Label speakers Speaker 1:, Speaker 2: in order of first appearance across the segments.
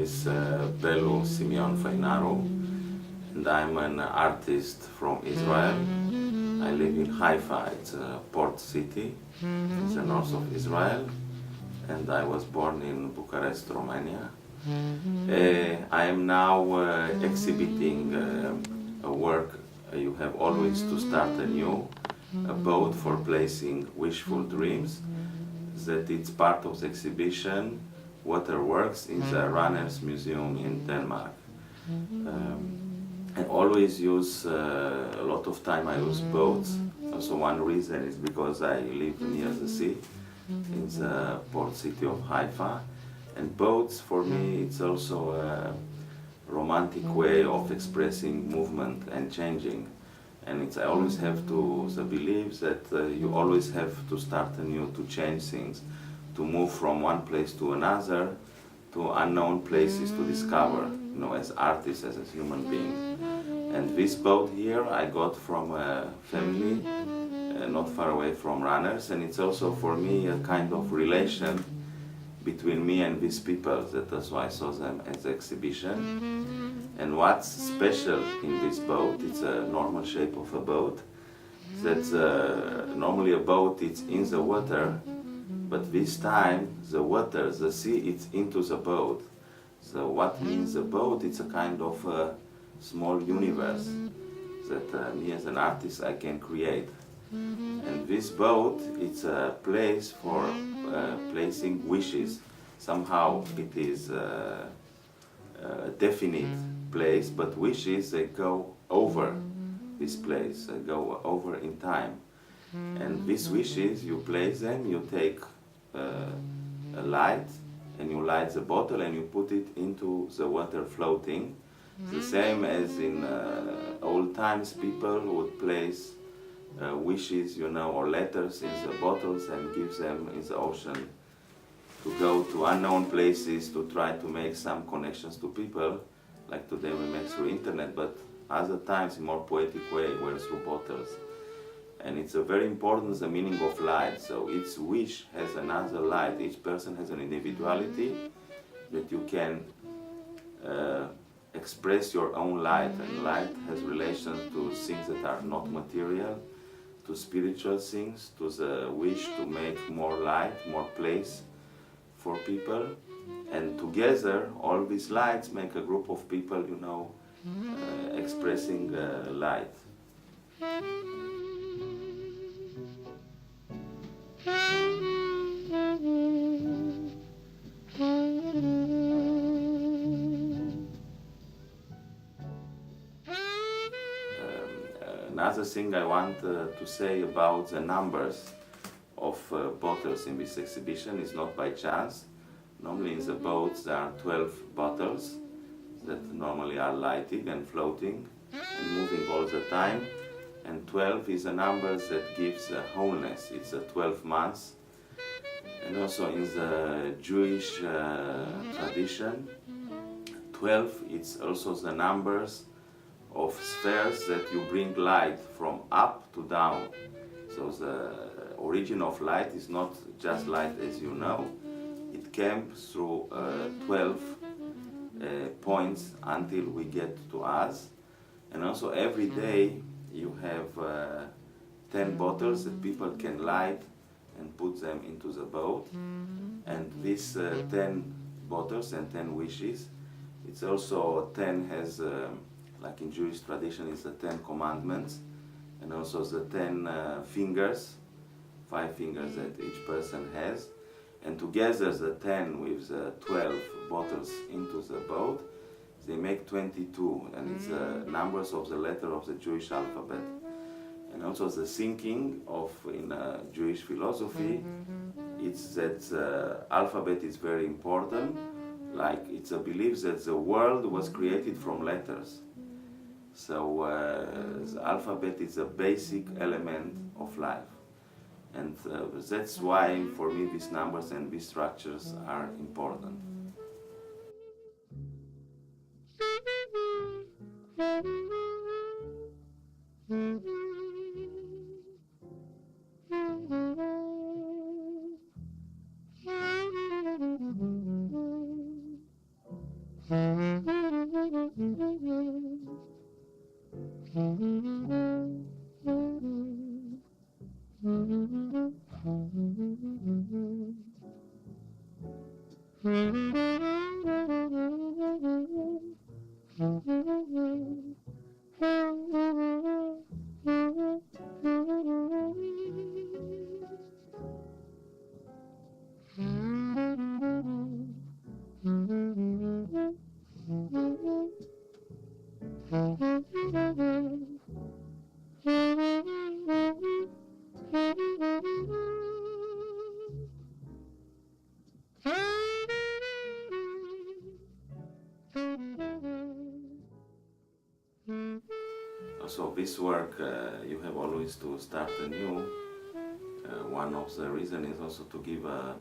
Speaker 1: is Belu-Simion Fainaru, and I'm an artist from Israel. I live in Haifa, it's a port city in the north of Israel, and I was born in Bucharest, Romania. I am now exhibiting a work. You have always to start anew, a boat for placing wishful dreams, that it's part of the exhibition Waterworks in the Randers Museum in Denmark. I always use, a lot of time I use boats. Also one reason is because I live near the sea, in the port city of Haifa. And boats, for me, it's also a romantic way of expressing movement and changing. And I always have the belief that you always have to start anew, to change things, to move from one place to another, to unknown places to discover, as artists, as a human being. And this boat here I got from a family not far away from Randers, and it's also for me a kind of relation between me and these people. That's why I saw them as an exhibition. And what's special in this boat, it's a normal shape of a boat. That's normally a boat, it's in the water, but this time the water, the sea, it's into the boat. So what means the boat? It's a kind of small universe that me as an artist I can create. And this boat, it's a place for placing wishes. Somehow it is a definite place, but wishes, they go over this place, they go over in time. And these wishes, you place them, you take a light, and you light the bottle and you put it into the water floating. The same as in old times, people would place wishes, or letters in the bottles and give them in the ocean to go to unknown places, to try to make some connections to people, like today we make through internet, but other times in more poetic way were through bottles. And it's a very important, the meaning of light. So each wish has another light. Each person has an individuality that you can express your own light. And light has relations to things that are not material, to spiritual things, to the wish to make more light, more place for people. And together, all these lights make a group of people, expressing light. Another thing I want to say about the numbers of bottles in this exhibition is not by chance. Normally in the boats there are 12 bottles that normally are lighted and floating and moving all the time. And 12 is a number that gives a wholeness. It's a 12 months. And also in the Jewish tradition, 12 it's also the numbers of spheres that you bring light from up to down. So the origin of light is not just light as you know. It came through 12 points until we get to us. And also every day you have 10 bottles that people can light and put them into the boat. And these 10 bottles and 10 wishes, it's also 10 has, like in Jewish tradition, it's the 10 commandments, and also the 10 fingers, 5 fingers that each person has. And together the 10 with the 12 bottles into the boat, they make 22, and it's the numbers of the letter of the Jewish alphabet. And also the thinking of, in Jewish philosophy, it's that alphabet is very important. Like it's a belief that the world was created from letters. So the alphabet is a basic element of life. And that's why for me these numbers and these structures are important. So this work, you have always to start anew. One of the reasons is also to give a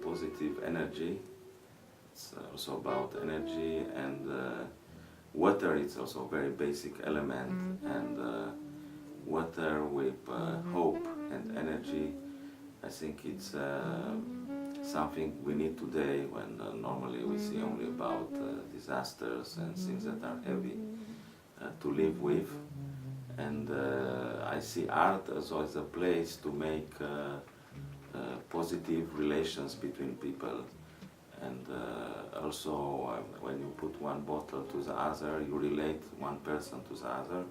Speaker 1: positive energy. It's also about energy, and water is also a very basic element, and water with hope and energy, I think it's something we need today, when normally we see only about disasters and things that are heavy to live with. And I see art as always a place to make positive relations between people. And also when you put one bottle to the other, you relate one person to the other,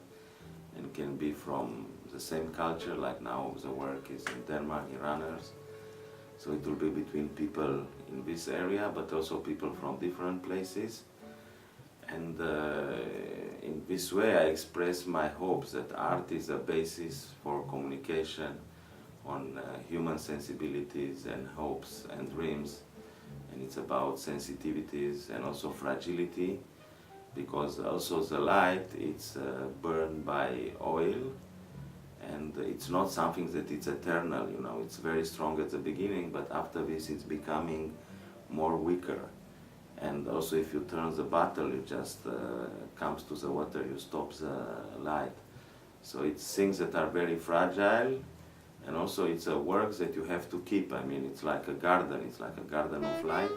Speaker 1: and can be from the same culture, like now the work is in Denmark, in Randers. So it will be between people in this area, but also people from different places. And in this way I express my hopes that art is a basis for communication on human sensibilities and hopes and dreams. And it's about sensitivities and also fragility, because also the light, it's burned by oil, and it's not something that it's eternal, you know. It's very strong at the beginning, but after this it's becoming more weaker. And also if you turn the bottle, it just comes to the water, you stop the light. So it's things that are very fragile, and also it's a work that you have to keep. I mean, it's like a garden, it's like a garden of light.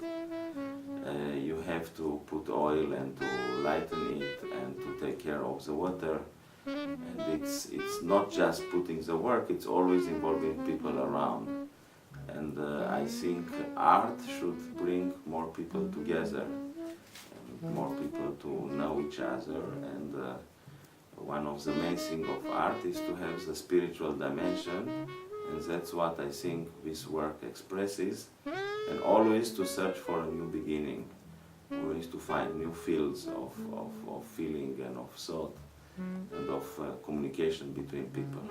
Speaker 1: You have to put oil and to lighten it and to take care of the water. And it's not just putting the work, it's always involving people around. And I think art should bring more people together, and more people to know each other. And one of the main things of art is to have the spiritual dimension, and that's what I think this work expresses. And always to search for a new beginning, always to find new fields of feeling and of thought and of communication between people.